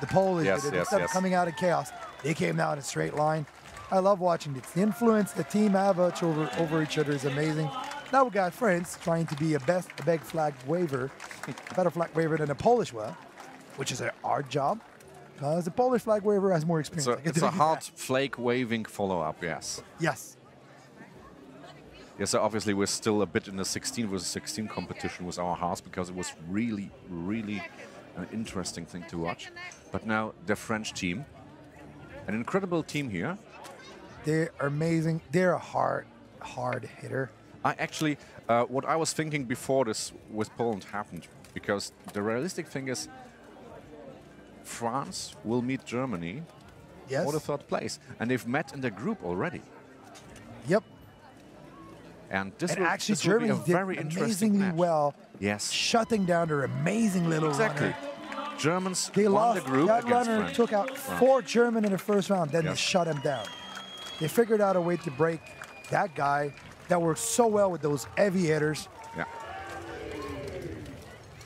the Polish Yes, did it. yes, Instead of yes. coming out of chaos, they came down in a straight line. I love watching it. The influence the team have over each other is amazing. Now we got France trying to be a big flag waver, a better flag waver than a Polish one, which is a hard job. Because the Polish flag waver has more experience. So it's a hard flag waving follow-up, yes. Yes. Yes, so obviously we're still a bit in the 16 versus 16 competition with our hearts because it was really, really an interesting thing to watch. But now the French team, an incredible team here. They're amazing. They're a hard hitter. I actually, what I was thinking before this with Poland happened, because the realistic thing is France will meet Germany for the third place. And they've met in the group already. Yep. And this actually, will Germany be a very did interesting amazingly match. well, yes, shutting down their amazing little runner. Germans They won lost. the group That against runner France. took out 4 German in the first round, then they shut him down. They figured out a way to break that guy that works so well with those heavy hitters. Yeah.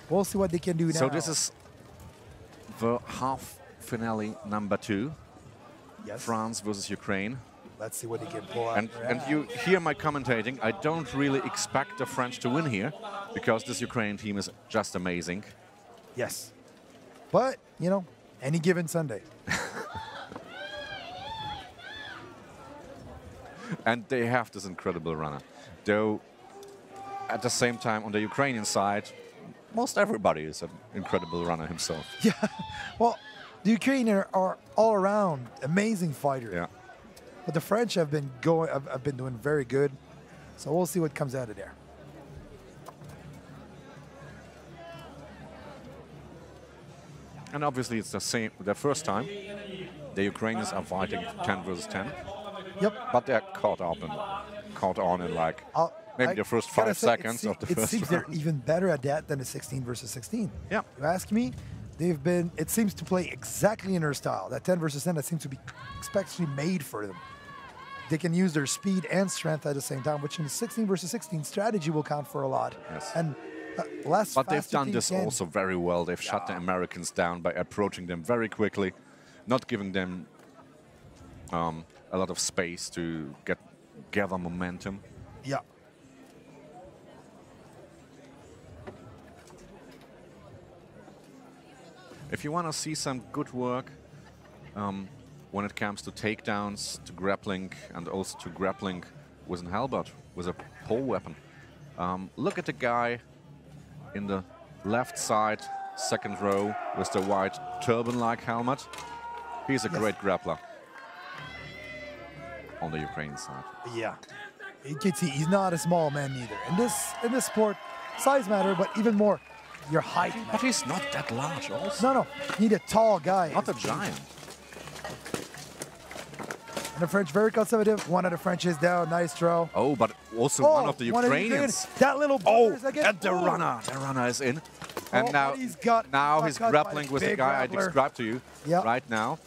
We'll see what they can do now. So this is the half finale number 2. Yes. France versus Ukraine. Let's see what they can pull out. And you hear my commentating. I don't really expect the French to win here because this Ukrainian team is just amazing. Yes. But, you know, any given Sunday. And they have this incredible runner. Though, at the same time, on the Ukrainian side, most everybody is an incredible runner himself. Yeah. Well, the Ukrainians are all around amazing fighters. Yeah. But the French have been doing very good. So we'll see what comes out of there. And obviously it's the same, the first time the Ukrainians are fighting 10 versus 10. Yep. But they're caught on in like maybe the first 5 seconds of the first It seems round. they're even better at that than the 16 versus 16. Yeah. You ask me, it seems to play exactly in their style. That 10 versus 10, that seems to be especially made for them. They can use their speed and strength at the same time, which in the 16 versus 16 strategy will count for a lot. Yes. And but they've done this also very well. They've shut the Americans down by approaching them very quickly, not giving them a lot of space to gather momentum. Yeah. If you want to see some good work when it comes to takedowns, to grappling, and also to grappling with an halberd, with a pole weapon, look at the guy in the left side, second row, with the white turban-like helmet. He's a great grappler on the Ukrainian side. Yeah. You can see he's not a small man either. In this sport, size matter, but even more, your height. But he's not that large also. No. You need a tall guy. Not a giant. And the French very conservative. One of the French is down. Nice throw. Oh, but also one of the Ukrainians. That little and the runner. The runner is in. And now he's grappling with the guy I described to you right now.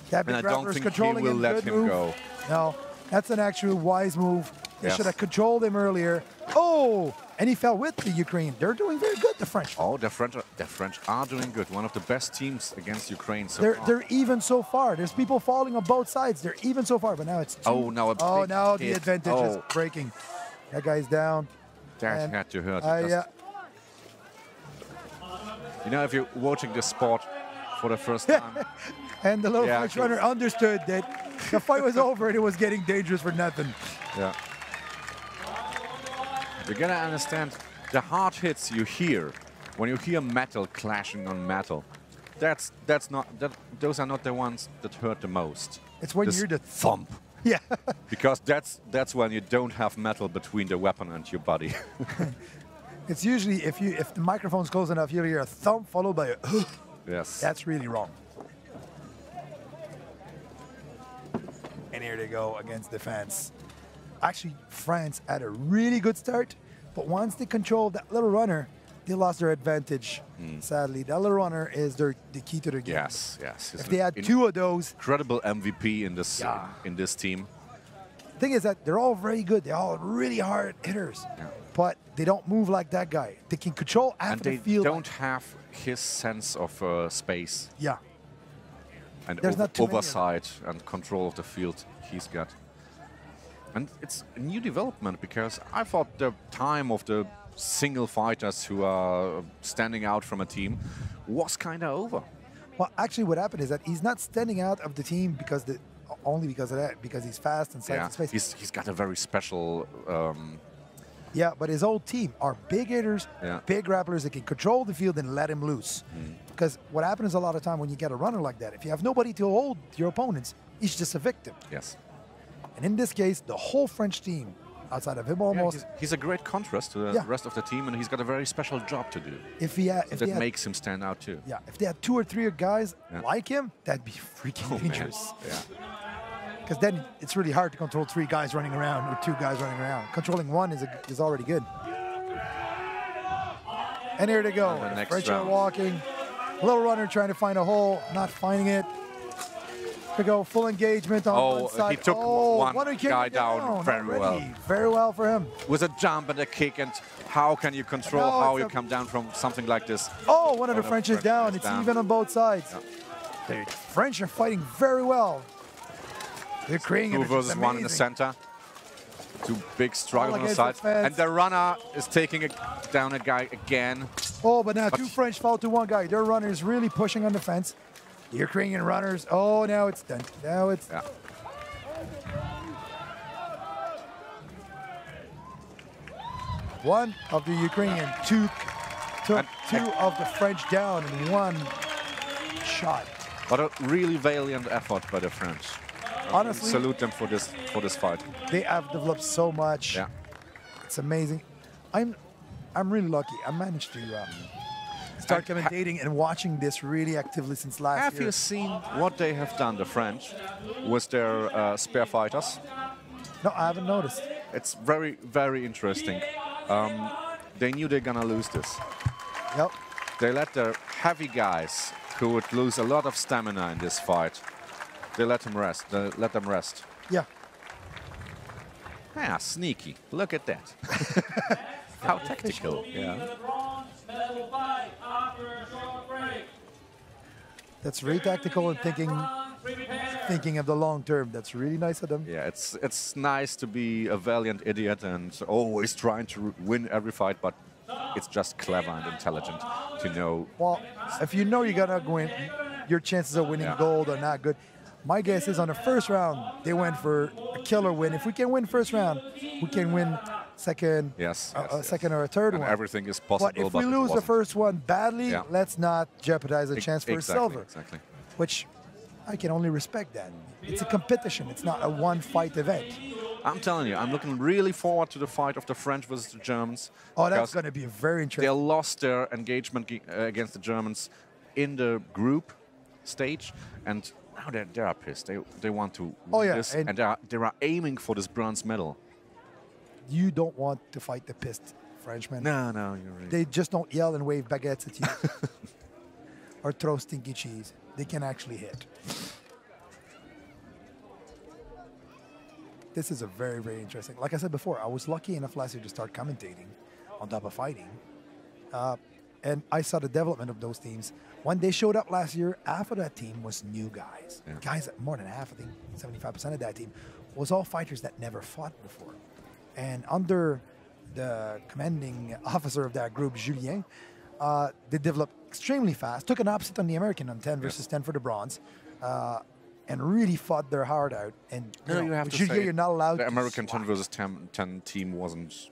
That big and I don't think he will let him go. No, that's an actual wise move. They Yes. should have controlled him earlier. Oh, and he fell with the Ukraine. They're doing very good, the French. Oh, the French are doing good. One of the best teams against Ukraine so far. They're even so far. There's people falling on both sides. They're even so far, but now it's two. Now the advantage is breaking. That guy's down. That had to hurt. You know, if you're watching this sport for the first time. And the little French runner understood that the fight was over and it was getting dangerous for nothing. Yeah. You gotta understand, the hard hits you hear when you hear metal clashing on metal. Those are not the ones that hurt the most. It's when you hear the thump. Yeah. Because that's when you don't have metal between the weapon and your body. It's usually if the microphone's close enough, you'll hear a thump followed by a yes. That's really wrong. And here they go against defense. Actually, France had a really good start, but once they controlled that little runner, they lost their advantage. Sadly, that little runner is the key to their game. Yes. If they had 2 of those, incredible MVP in this team. The thing is that they're all very good. They're all really hard hitters, but they don't move like that guy. They can control half of the field. And they don't have his sense of space. Yeah. and There's not too many of them. oversight and control of the field he's got. And it's a new development, because I thought the time of the single fighters who are standing out from a team was kind of over. Well, actually, what happened is that he's not standing out of the team because only because of that, because he's fast and size and space. He's got a very special. Yeah, but his old team are big hitters, big grapplers that can control the field and let him loose. Because what happens a lot of time when you get a runner like that, if you have nobody to hold your opponents, he's just a victim. Yes. And in this case, the whole French team, outside of him almost. Yeah, he's a great contrast to the rest of the team, and he's got a very special job to do. That makes him stand out too. Yeah, if they had 2 or 3 guys like him, that'd be freaking dangerous. Yeah. Because then it's really hard to control 3 guys running around or 2 guys running around. Controlling 1 is already good. And here they go. The French are walking. Little runner trying to find a hole, not finding it. Here we go, full engagement on one side. He took one guy down very well. Very well for him. With a jump and a kick, and how can you control how you come down from something like this? Oh, one of the French is down. It's even on both sides. The French are fighting very well. They're creating 2 versus 1 in the center. 2 big struggles on the side. And the runner is taking down a guy again. Oh, but now 2 French fall to 1 guy. Their runner is really pushing on the fence. The Ukrainian runners. Oh, now it's done. Now it's. Yeah. One of the Ukrainian took 2 of the French down in 1 shot. But a really valiant effort by the French. Honestly, salute them for this fight. They have developed so much. Yeah. It's amazing. I'm really lucky. I managed to start commentating and watching this really actively since last year. Have you seen what they have done, the French, with their spare fighters? No, I haven't noticed. It's very, very interesting. They knew they're gonna lose this. Yep. They let their heavy guys, who would lose a lot of stamina in this fight, they let them rest. Yeah. Ah, sneaky. Look at that. How tactical. Yeah. That's really tactical and thinking of the long term. That's really nice of them. Yeah, it's nice to be a valiant idiot and always trying to win every fight, but it's just clever and intelligent to know. Well, if you know you're gonna win, your chances of winning gold are not good. My guess is on the first round, they went for a killer win. If we can win first round, we can win second, second or a third and one. Everything is possible. But if we lose the first one badly, let's not jeopardize the chance for silver. Exactly. Which I can only respect that. It's a competition. It's not a one-fight event. I'm telling you, I'm looking really forward to the fight of the French versus the Germans. Oh, that's going to be very interesting. They lost their engagement against the Germans in the group stage, and now they're pissed. They want to win this, and they are aiming for this bronze medal. You don't want to fight the pissed Frenchmen. No, you're right. They just don't yell and wave baguettes at you or throw stinky cheese. They can actually hit. This is a very, very interesting. Like I said before, I was lucky enough last year to start commentating on top of fighting. And I saw the development of those teams. When they showed up last year, half of that team was new guys. Yeah. Guys, more than half, I think 75% of that team, was all fighters that never fought before. And under the commanding officer of that group, Julien, they developed extremely fast, took an upset on the American on 10 versus 10 for the bronze, and really fought their heart out. And you have to Julien, say you're not allowed the to American 10 versus 10 team wasn't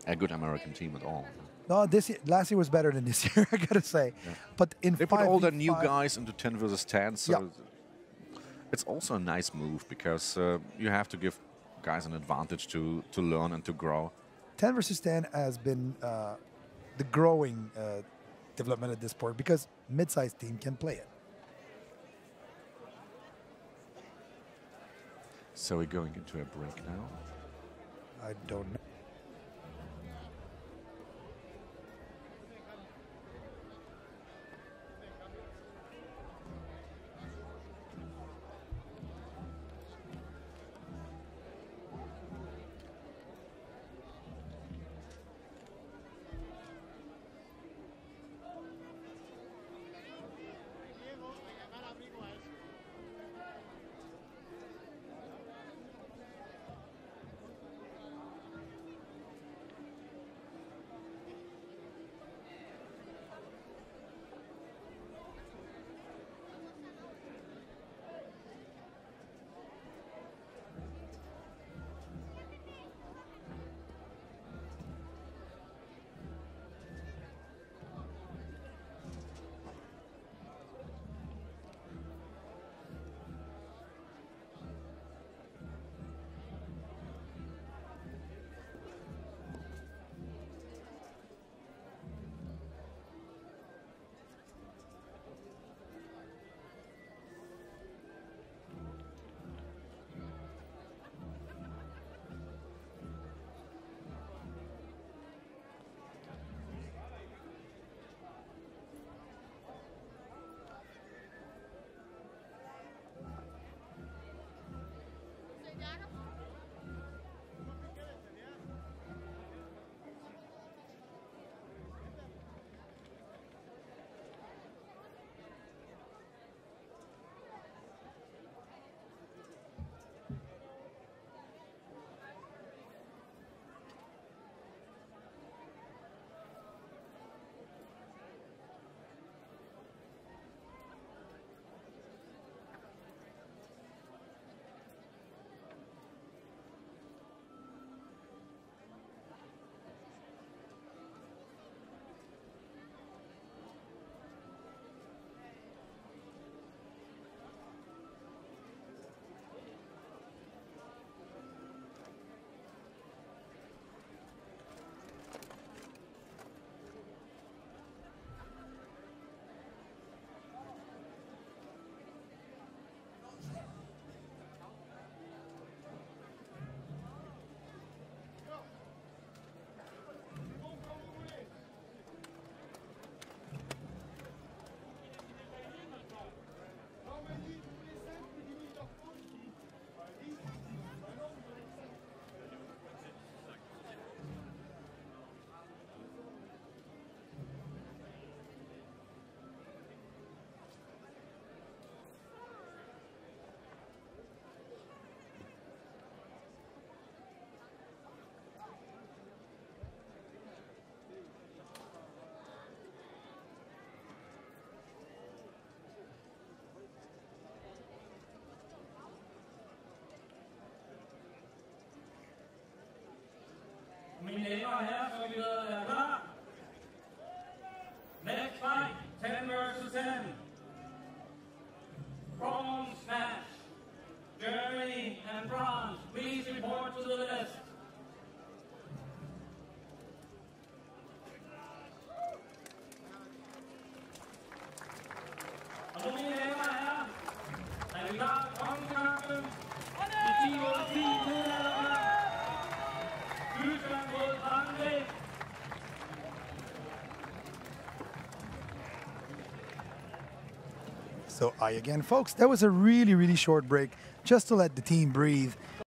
a good American team at all. No, last year was better than this year, I gotta say. Yeah. But in they put all the new guys into 10 versus 10, so it's also a nice move because you have to give guys an advantage to learn and to grow. 10 versus 10 has been the growing development of this sport because mid-sized team can play it. So we're going into a break now? I don't know. So again, folks, that was a really, really short break just to let the team breathe.